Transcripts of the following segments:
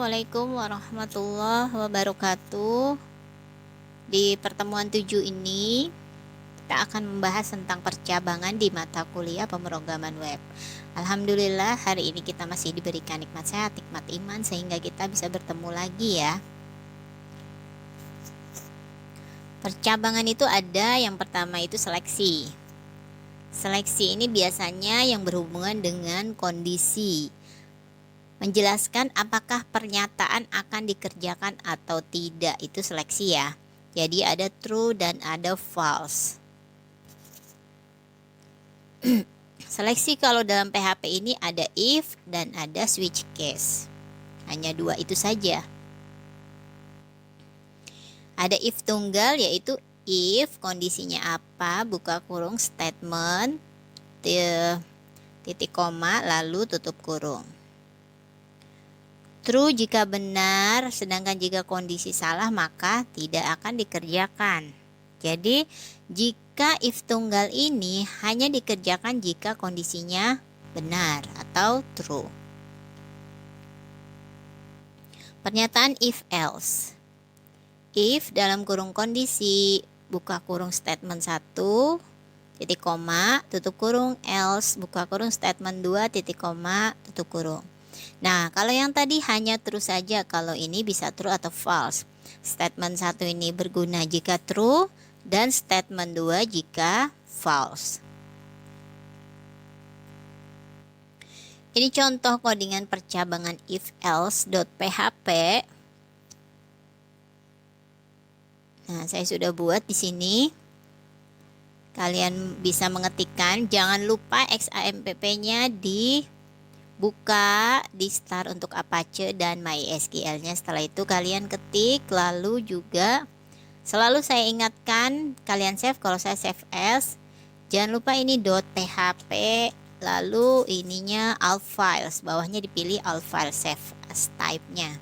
Assalamualaikum warahmatullahi wabarakatuh. Di pertemuan 7 ini kita akan membahas tentang percabangan di mata kuliah pemrograman web. Alhamdulillah hari ini kita masih diberikan nikmat sehat, nikmat iman, sehingga kita bisa bertemu lagi ya. Percabangan itu ada, yang pertama itu seleksi. Seleksi ini biasanya yang berhubungan dengan kondisi, menjelaskan apakah pernyataan akan dikerjakan atau tidak, itu seleksi ya. Jadi ada true dan ada false. Seleksi kalau dalam PHP ini ada if dan ada switch case. Hanya dua itu saja. Ada if tunggal, yaitu if kondisinya apa, buka kurung statement, titik koma, lalu tutup kurung. True jika benar, sedangkan jika kondisi salah maka tidak akan dikerjakan. Jadi jika if tunggal ini hanya dikerjakan jika kondisinya benar atau true. Pernyataan if else. If dalam kurung kondisi, buka kurung statement 1, titik koma, tutup kurung, else, buka kurung statement 2, titik koma, tutup kurung. Nah, kalau yang tadi hanya true saja, kalau ini bisa true atau false. Statement 1 ini berguna jika true dan statement 2 jika false. Ini contoh codingan percabangan if else.php. Nah, saya sudah buat di sini. Kalian bisa mengetikkan, jangan lupa XAMPP-nya dibuka, di start untuk Apache dan MySQL-nya. Setelah itu kalian ketik, lalu juga selalu saya ingatkan kalian save. Kalau saya save as, jangan lupa ini .php, lalu ininya all files, bawahnya dipilih all files, save as type-nya.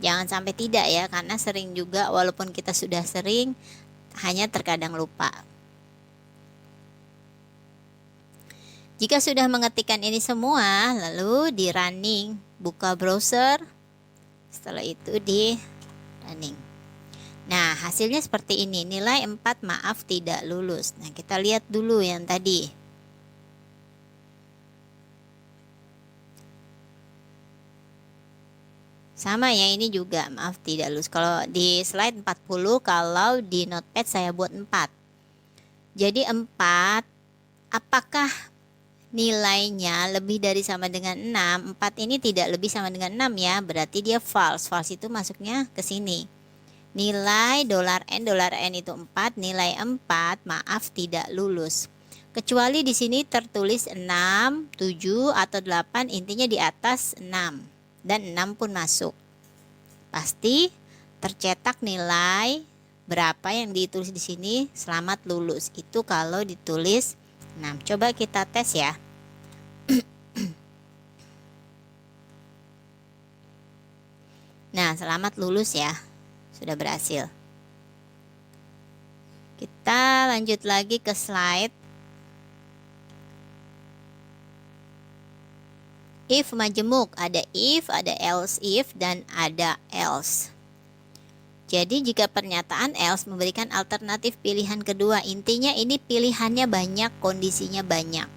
Jangan sampai tidak ya, karena sering juga walaupun kita sudah sering, hanya terkadang lupa. Jika sudah mengetikkan ini semua, lalu di running, buka browser, setelah itu di running. Nah, hasilnya seperti ini, nilai 4, maaf tidak lulus. Nah, kita lihat dulu yang tadi. Sama ya, ini juga maaf tidak lulus. Kalau di slide 40, kalau di notepad saya buat 4. Jadi 4, apakah nilainya lebih dari sama dengan 6? 4 ini tidak lebih sama dengan 6 ya, berarti dia false. False itu masuknya ke sini. Nilai $n itu 4, nilai 4, maaf tidak lulus. Kecuali di sini tertulis 6, 7 atau 8, intinya di atas 6. Dan 6 pun masuk. Pasti tercetak nilai berapa yang ditulis di sini, selamat lulus. Itu kalau ditulis 6. Coba kita tes ya. Nah, selamat lulus ya. Sudah berhasil. Kita lanjut lagi ke slide. If majemuk, ada if, ada else if, dan ada else. Jadi jika pernyataan else memberikan alternatif pilihan kedua, intinya ini pilihannya banyak, kondisinya banyak.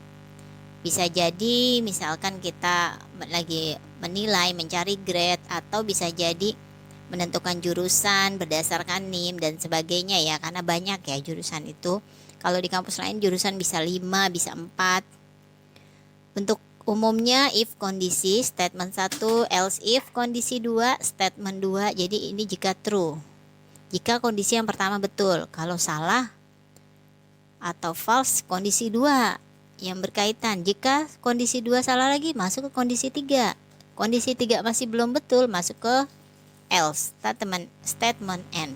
Bisa jadi misalkan kita lagi menilai, mencari grade, atau bisa jadi menentukan jurusan berdasarkan NIM dan sebagainya ya, karena banyak ya jurusan itu. Kalau di kampus lain jurusan bisa 5, bisa 4. Untuk umumnya if kondisi statement 1, else if kondisi 2, statement 2. Jadi ini jika true, jika kondisi yang pertama betul. Kalau salah atau false, kondisi 2 yang berkaitan. Jika kondisi 2 salah lagi, masuk ke kondisi 3. Kondisi 3 masih belum betul, masuk ke else, statement N.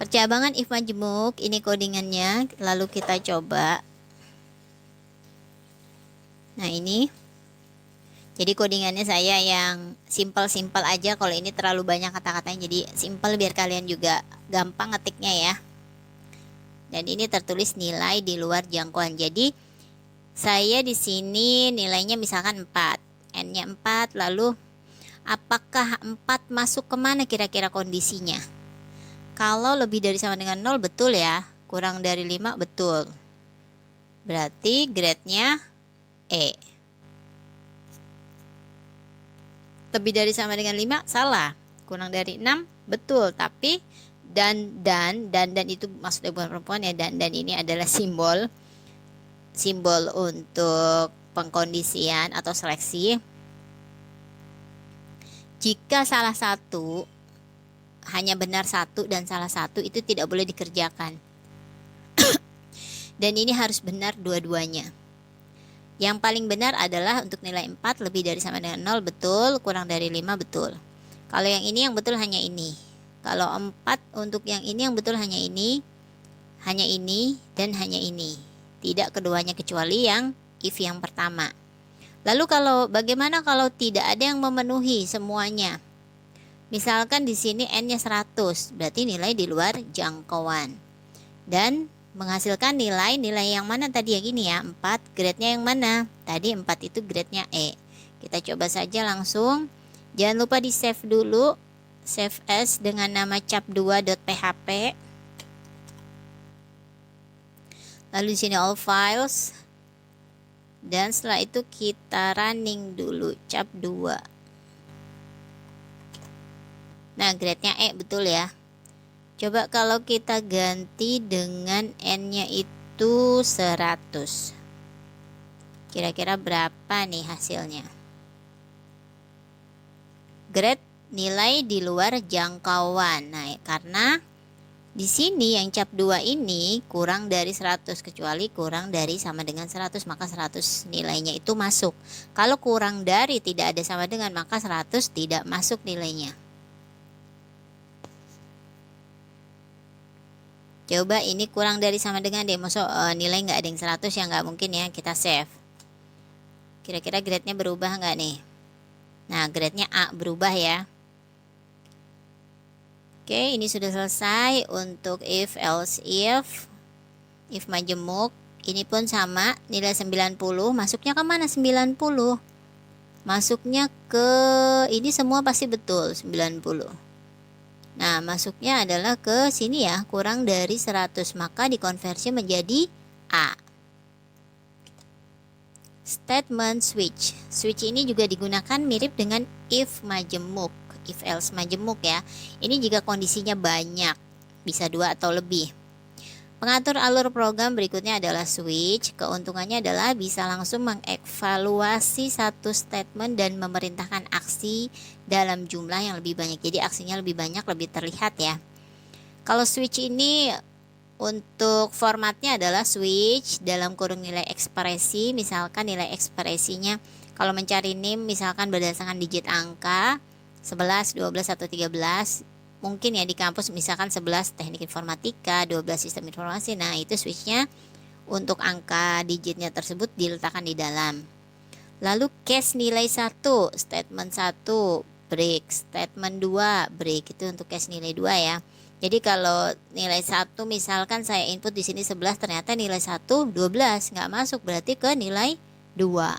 Percabangan if majemuk, ini codingannya, lalu kita coba. Nah, ini jadi codingannya saya yang simple aja. Kalau ini terlalu banyak kata-katanya, jadi simple biar kalian juga gampang ngetiknya ya. Dan ini tertulis nilai di luar jangkauan. Jadi saya di sini nilainya misalkan 4, n-nya 4, lalu apakah 4 masuk kemana kira-kira kondisinya? Kalau lebih dari sama dengan 0 betul ya, kurang dari 5 betul. Berarti grade-nya E. Lebih dari sama dengan 5 salah, kurang dari 6 betul, tapi dan itu maksudnya bukan perempuan ya, dan ini adalah simbol untuk pengkondisian atau seleksi. Jika salah satu, hanya benar satu dan salah satu, itu tidak boleh dikerjakan. Dan ini harus benar dua-duanya. Yang paling benar adalah untuk nilai 4 lebih dari sama dengan 0 betul, kurang dari 5 betul. Kalau yang ini yang betul hanya ini. Kalau 4 untuk yang ini yang betul hanya ini, dan hanya ini. Tidak keduanya kecuali yang if yang pertama. Lalu bagaimana kalau tidak ada yang memenuhi semuanya? Misalkan di sini n-nya 100, berarti nilai di luar jangkauan. Dan menghasilkan nilai yang mana tadi, yang ini ya, 4, grade-nya yang mana? Tadi 4 itu grade-nya E. Kita coba saja langsung. Jangan lupa di save dulu. Save as dengan nama cap2.php. Lalu di sini all files. Dan setelah itu kita running dulu cap2. Nah, grade-nya E betul ya. Coba kalau kita ganti dengan n-nya itu 100. Kira-kira berapa nih hasilnya? Grade nilai di luar jangkauan. Nah, karena di sini yang cap 2 ini kurang dari 100, kecuali kurang dari sama dengan 100, maka 100 nilainya itu masuk. Kalau kurang dari tidak ada sama dengan, maka 100 tidak masuk nilainya. Coba ini kurang dari sama dengan deh, maksud nilai nggak ada yang 100 ya, nggak mungkin ya. Kita save. Kira-kira grade-nya berubah nggak nih? Nah, grade-nya A berubah ya. Oke, ini sudah selesai untuk if, else, if majemuk. Ini pun sama, nilai 90. Masuknya ke mana 90? Masuknya ke ini semua pasti betul 90. Nah, masuknya adalah ke sini ya, kurang dari 100, maka dikonversi menjadi A. Statement switch. Switch ini juga digunakan mirip dengan if majemuk, if else majemuk ya. Ini jika kondisinya banyak, bisa 2 atau lebih. Pengatur alur program berikutnya adalah switch. Keuntungannya adalah bisa langsung mengevaluasi satu statement dan memerintahkan aksi dalam jumlah yang lebih banyak. Jadi aksinya lebih banyak, lebih terlihat ya. Kalau switch ini untuk formatnya adalah switch dalam kurung nilai ekspresi. Misalkan nilai ekspresinya kalau mencari NIM misalkan berdasarkan digit angka 11, 12, atau 13. Mungkin ya di kampus misalkan 11 teknik informatika, 12 sistem informasi. Nah, itu switchnya untuk angka digitnya tersebut diletakkan di dalam. Lalu case nilai 1, statement 1 break, statement 2 break, itu untuk case nilai 2 ya. Jadi kalau nilai 1 misalkan saya input di sini 11, ternyata nilai 1 12 nggak masuk, berarti ke nilai 2.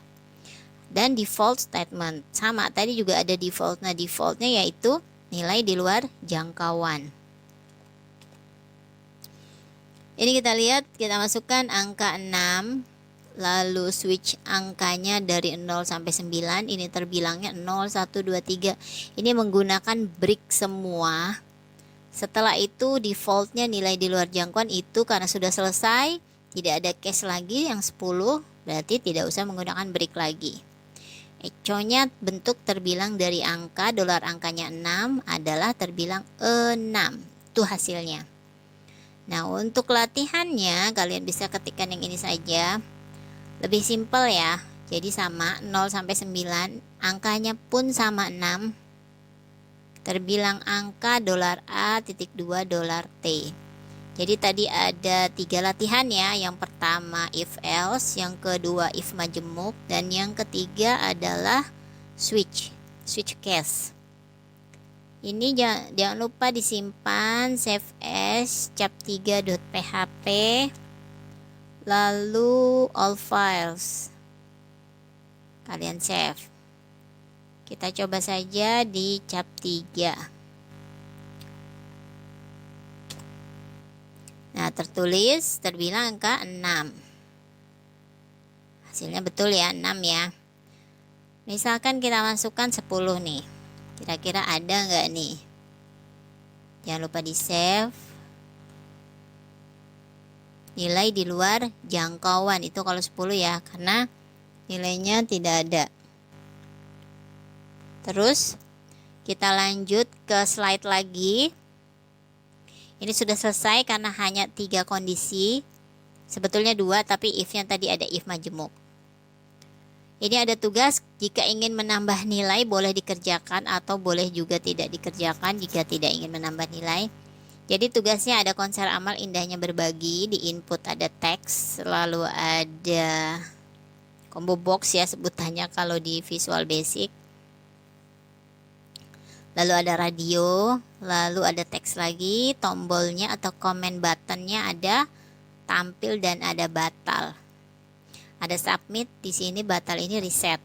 Dan default statement sama, tadi juga ada default. Nah, defaultnya yaitu nilai di luar jangkauan. Ini kita lihat, kita masukkan angka 6, lalu switch angkanya dari 0 sampai 9. Ini terbilangnya 0, 1, 2, 3. Ini menggunakan break semua. Setelah itu defaultnya nilai di luar jangkauan itu karena sudah selesai, tidak ada case lagi yang 10, berarti tidak usah menggunakan break lagi. Echo-nya bentuk terbilang dari angka, dolar angkanya 6 adalah terbilang 6. Itu hasilnya. Nah, untuk latihannya kalian bisa ketikkan yang ini saja. Lebih simpel ya. Jadi sama 0 sampai 9, angkanya pun sama 6. Terbilang angka dolar A titik 2 dolar T. Jadi tadi ada 3 latihan ya. Yang pertama if else, yang kedua if majemuk, dan yang ketiga adalah switch case. Ini jangan lupa disimpan, save as cap3.php, lalu all files. Kalian save. Kita coba saja di cap 3. Nah, terbilang angka 6. Hasilnya betul ya, 6 ya. Misalkan kita masukkan 10 nih. Kira-kira ada nggak nih? Jangan lupa di save. Nilai di luar jangkauan itu kalau 10 ya, karena nilainya tidak ada. Terus kita lanjut ke slide lagi. Ini sudah selesai karena hanya 3 kondisi. Sebetulnya 2, tapi if-nya tadi ada if majemuk. Ini ada tugas, jika ingin menambah nilai boleh dikerjakan atau boleh juga tidak dikerjakan jika tidak ingin menambah nilai. Jadi tugasnya ada konser amal indahnya berbagi, di input ada teks, lalu ada combo box ya sebutannya kalau di Visual Basic. Lalu ada radio, lalu ada teks lagi, tombolnya atau comment buttonnya ada tampil dan ada batal. Ada submit, di sini batal, ini reset.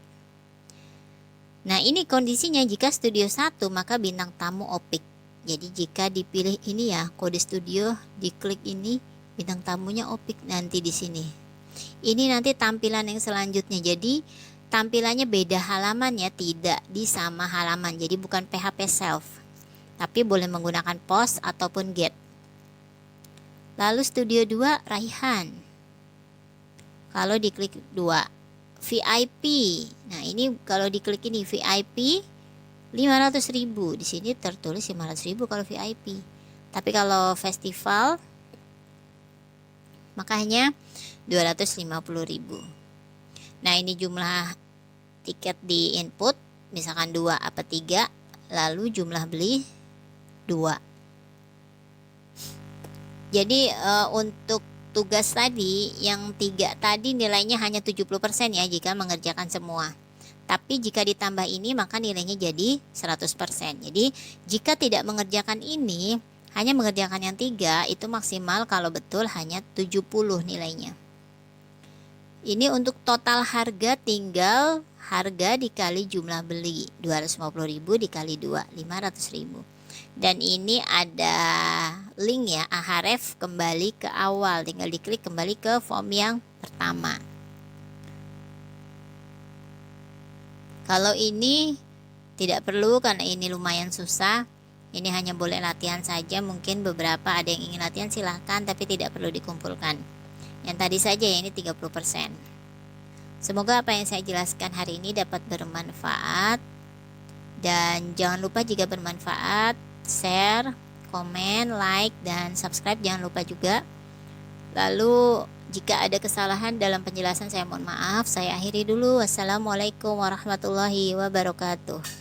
Nah, ini kondisinya jika studio 1 maka bintang tamu opik. Jadi jika dipilih ini ya kode studio, diklik ini bintang tamunya opik nanti di sini. Ini nanti tampilan yang selanjutnya. Jadi tampilannya beda halaman ya, tidak di sama halaman. Jadi bukan PHP self, tapi boleh menggunakan post ataupun get. Lalu studio 2 Raihan. Kalau diklik 2 VIP. Nah, ini kalau diklik ini VIP 500.000. Di sini tertulis 500.000 kalau VIP. Tapi kalau festival makanya 250.000. Nah, ini jumlah tiket di input, misalkan 2 apa 3, lalu jumlah beli 2. Jadi untuk tugas tadi yang 3 tadi nilainya hanya 70% ya jika mengerjakan semua. Tapi jika ditambah ini maka nilainya jadi 100%. Jadi jika tidak mengerjakan ini, hanya mengerjakan yang 3, itu maksimal kalau betul hanya 70 nilainya. Ini untuk total harga tinggal harga dikali jumlah beli, 250.000 dikali 2, 500.000. Dan ini ada link ya, Ahref kembali ke awal, tinggal diklik kembali ke form yang pertama. Kalau ini tidak perlu karena ini lumayan susah. Ini hanya boleh latihan saja, mungkin beberapa ada yang ingin latihan silahkan, tapi tidak perlu dikumpulkan. Yang tadi saja ya, ini 30%. Semoga apa yang saya jelaskan hari ini dapat bermanfaat. Dan jangan lupa jika bermanfaat, share, komen, like, dan subscribe jangan lupa juga. Lalu jika ada kesalahan dalam penjelasan saya mohon maaf. Saya akhiri dulu. Wassalamualaikum warahmatullahi wabarakatuh.